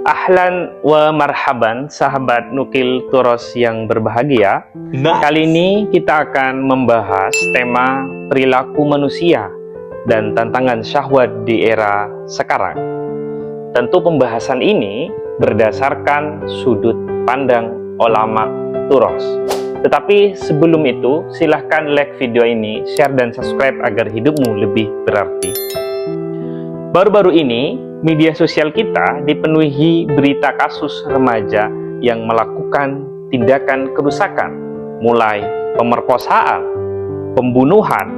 Ahlan wa marhaban sahabat Nukil Turos yang berbahagia. Kali ini kita akan membahas tema perilaku manusia dan tantangan syahwat di era sekarang. Tentu pembahasan ini berdasarkan sudut pandang ulama Turos. Tetapi sebelum itu, silahkan like video ini, share dan subscribe agar hidupmu lebih berarti. Baru-baru ini, media sosial kita dipenuhi berita kasus remaja yang melakukan tindakan kerusakan, mulai pemerkosaan, pembunuhan,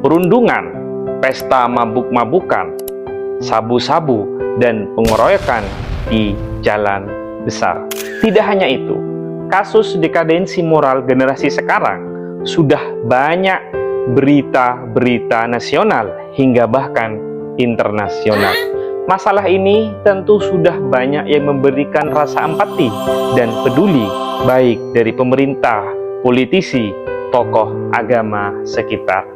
perundungan, pesta mabuk-mabukan, sabu-sabu, dan pengeroyokan di jalan besar. Tidak hanya itu, kasus dekadensi moral generasi sekarang sudah banyak berita-berita nasional hingga bahkan internasional. Masalah ini tentu sudah banyak yang memberikan rasa empati dan peduli, baik dari pemerintah, politisi, tokoh agama sekitar.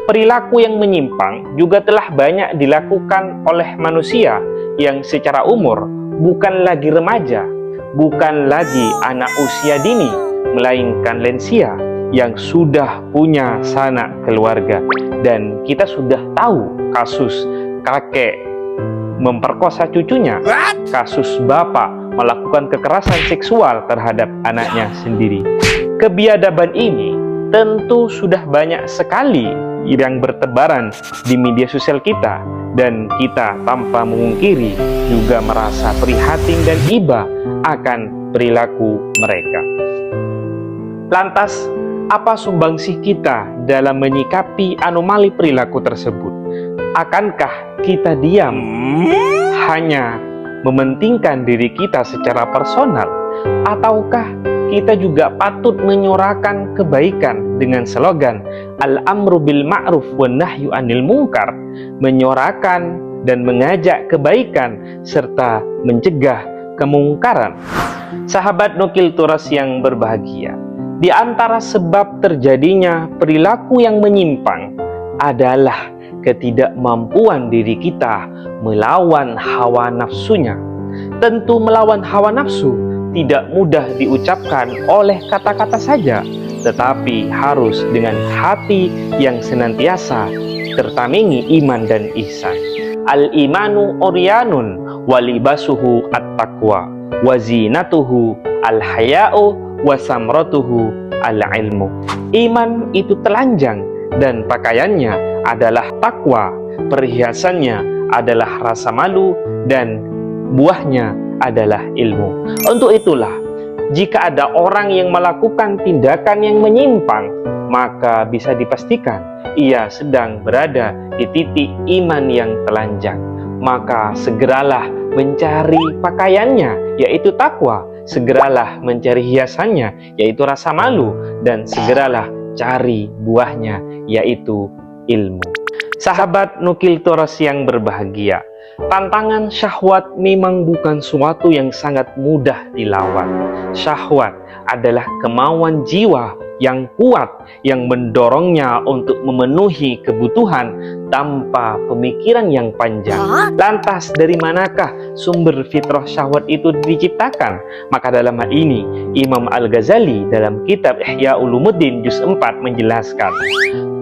Perilaku yang menyimpang juga telah banyak dilakukan oleh manusia yang secara umur bukan lagi remaja, bukan lagi anak usia dini, melainkan lansia yang sudah punya sanak keluarga. Dan kita sudah tahu kasus kakek memperkosa cucunya, kasus bapak melakukan kekerasan seksual terhadap anaknya sendiri. Kebiadaban ini tentu sudah banyak sekali yang bertebaran di media sosial kita, dan kita tanpa memungkiri juga merasa prihatin dan iba akan perilaku mereka. Lantas, apa sumbangsih kita dalam menyikapi anomali perilaku tersebut? Akankah kita diam hanya mementingkan diri kita secara personal, ataukah kita juga patut menyuarakan kebaikan dengan slogan Al-amru bil ma'ruf wan nahyu 'anil munkar, menyuarakan dan mengajak kebaikan serta mencegah kemungkaran? Sahabat Nukil Turos yang berbahagia, di antara sebab terjadinya perilaku yang menyimpang adalah ketidakmampuan diri kita melawan hawa nafsunya. Tentu melawan hawa nafsu tidak mudah diucapkan oleh kata-kata saja, tetapi harus dengan hati yang senantiasa tertamingi iman dan ihsan. Al-imanu uryanun walibasuhu at-taqwa wazinatuhu al-haya'u wasamratuhu al-ilmu. Iman itu telanjang dan pakaiannya adalah takwa, perhiasannya adalah rasa malu, dan buahnya adalah ilmu. Untuk itulah, jika ada orang yang melakukan tindakan yang menyimpang, maka bisa dipastikan ia sedang berada di titik iman yang telanjang. Maka segeralah mencari pakaiannya, yaitu takwa, segeralah mencari hiasannya, yaitu rasa malu, dan segeralah cari buahnya, yaitu ilmu. Sahabat Nukil Turos yang berbahagia, tantangan syahwat memang bukan suatu yang sangat mudah dilawan. Syahwat adalah kemauan jiwa yang kuat yang mendorongnya untuk memenuhi kebutuhan tanpa pemikiran yang panjang. Lantas dari manakah sumber fitrah syahwat itu diciptakan? Maka dalam hal ini Imam Al-Ghazali dalam kitab Ihya Ulumuddin juz 4 menjelaskan,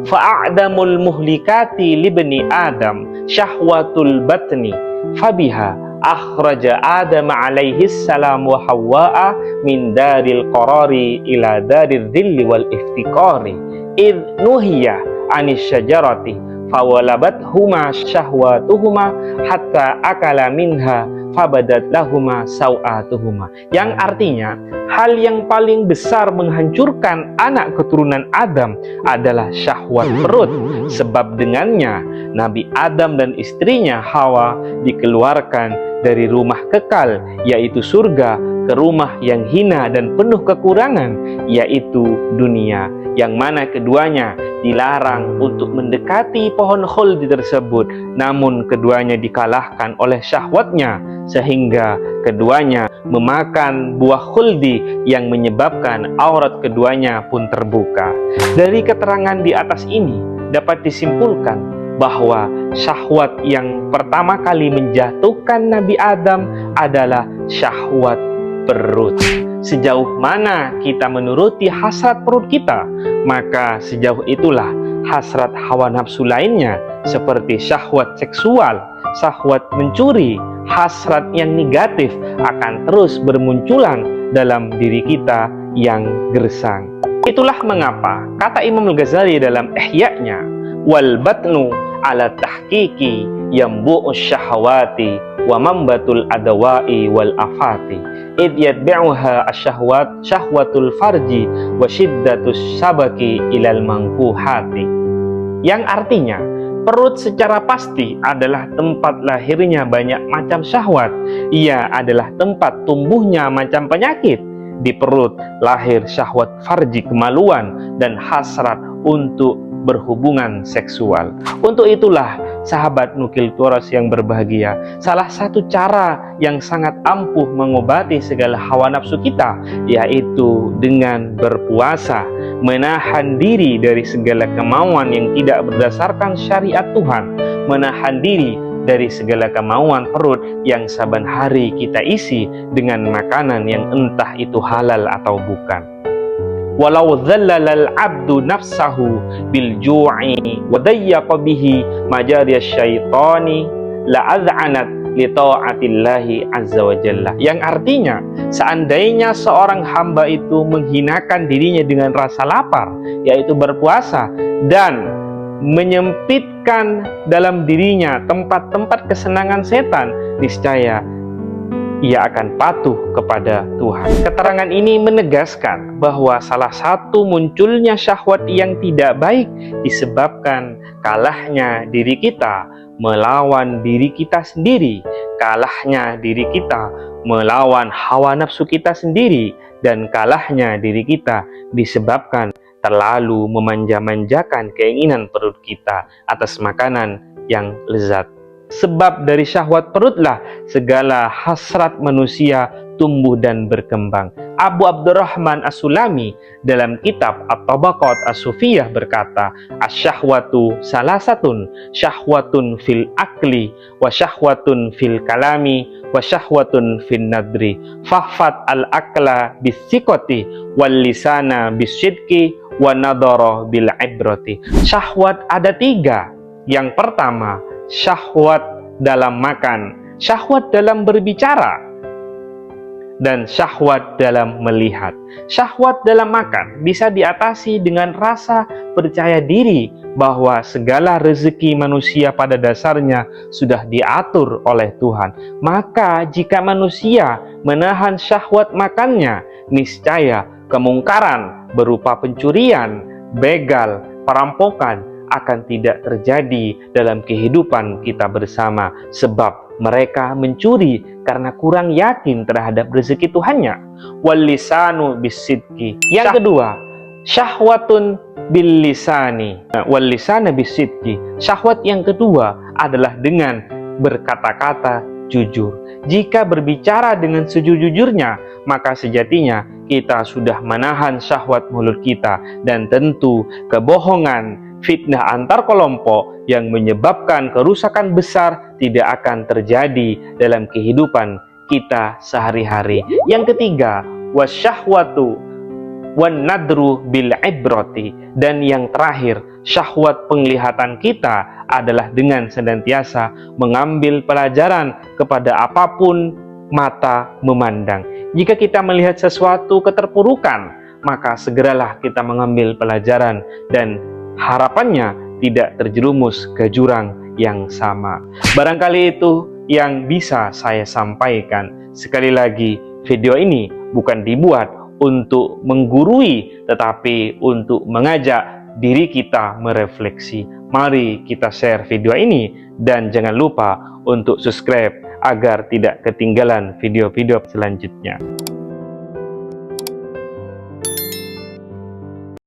fa'adamul muhlikati libni Adam syahwatul batni fabiha akhraja Adam alaihi salam wa Hawwa'a min daril qarari ila daril dhilli wal iftiqari id nuhiya anis syajarati fawalabat huma syahwatuhuma hatta akala minha fabadat lahuma sawatuhuma. Yang artinya, hal yang paling besar menghancurkan anak keturunan Adam adalah syahwat perut. Sebab dengannya Nabi Adam dan istrinya Hawa dikeluarkan dari rumah kekal, yaitu surga, ke rumah yang hina dan penuh kekurangan, yaitu dunia, yang mana keduanya dilarang untuk mendekati pohon khuldi tersebut, namun keduanya dikalahkan oleh syahwatnya, sehingga keduanya memakan buah khuldi yang menyebabkan aurat keduanya pun terbuka. Dari keterangan di atas ini dapat disimpulkan bahwa syahwat yang pertama kali menjatuhkan Nabi Adam adalah syahwat perut. Sejauh mana kita menuruti hasrat perut kita, maka sejauh itulah hasrat hawa nafsu lainnya seperti syahwat seksual, syahwat mencuri, hasrat yang negatif akan terus bermunculan dalam diri kita yang gersang. Itulah mengapa kata Imam Al-Ghazali dalam Ihya-nya, wal batnu ala tahqiqi yambu'us syahawati wa mambatul adawai wal afati id yatbi'uha asyahwat syahwatul farji wa syiddatus sabaki ilal mangkuhati, yang artinya perut secara pasti adalah tempat lahirnya banyak macam syahwat. Ia adalah tempat tumbuhnya macam penyakit. Di perut lahir syahwat farji, kemaluan, dan hasrat untuk berhubungan seksual. Untuk itulah sahabat Nukil Turas yang berbahagia, salah satu cara yang sangat ampuh mengobati segala hawa nafsu kita yaitu dengan berpuasa, menahan diri dari segala kemauan yang tidak berdasarkan syariat Tuhan, menahan diri dari segala kemauan perut yang saban hari kita isi dengan makanan yang entah itu halal atau bukan. Walau dzallalal abdu nafsahu bil ju'i wa dayyaqa bihi majariya syaitani la az'anat li ta'atillahi azza wa jalla, yang artinya seandainya seorang hamba itu menghinakan dirinya dengan rasa lapar yaitu berpuasa dan menyempitkan dalam dirinya tempat-tempat kesenangan setan, niscaya ia akan patuh kepada Tuhan. Keterangan ini menegaskan bahwa salah satu munculnya syahwat yang tidak baik disebabkan kalahnya diri kita melawan diri kita sendiri, kalahnya diri kita melawan hawa nafsu kita sendiri, dan kalahnya diri kita disebabkan terlalu memanja-manjakan keinginan perut kita atas makanan yang lezat. Sebab dari syahwat perutlah segala hasrat manusia tumbuh dan berkembang. Abu Abdurrahman As-Sulami dalam kitab At-Tabaqat As-Sufiyah berkata, asyahwatu salasatun, syahwatun fil akli, wa syahwatun fil kalami, wa syahwatun fil nadri, fahfat al-akla bisikoti, wal lisana bisidki, wa nadara bil ibrati. Syahwat ada tiga. Yang pertama, syahwat dalam makan, syahwat dalam berbicara, dan syahwat dalam melihat. Syahwat dalam makan bisa diatasi dengan rasa percaya diri bahwa segala rezeki manusia pada dasarnya sudah diatur oleh Tuhan. Maka jika manusia menahan syahwat makannya, niscaya kemungkaran berupa pencurian, begal, perampokan akan tidak terjadi dalam kehidupan kita bersama, sebab mereka mencuri karena kurang yakin terhadap rezeki Tuhannya. Wal lisanu bisidqi. Yang kedua, syahwatun bil lisani. Wal lisana bisidqi. Syahwat yang kedua adalah dengan berkata-kata jujur. Jika berbicara dengan sejujurnya, maka sejatinya kita sudah menahan syahwat mulut kita, dan tentu kebohongan, fitnah antar kelompok yang menyebabkan kerusakan besar tidak akan terjadi dalam kehidupan kita sehari-hari. Yang ketiga, wasyahwatu wan nadru bil ibrati. Dan yang terakhir, syahwat penglihatan kita adalah dengan senantiasa mengambil pelajaran kepada apapun mata memandang. Jika kita melihat sesuatu keterpurukan, maka segeralah kita mengambil pelajaran dan harapannya tidak terjerumus ke jurang yang sama. Barangkali itu yang bisa saya sampaikan. Sekali lagi, video ini bukan dibuat untuk menggurui, tetapi untuk mengajak diri kita merefleksi. Mari kita share video ini, dan jangan lupa untuk subscribe agar tidak ketinggalan video-video selanjutnya.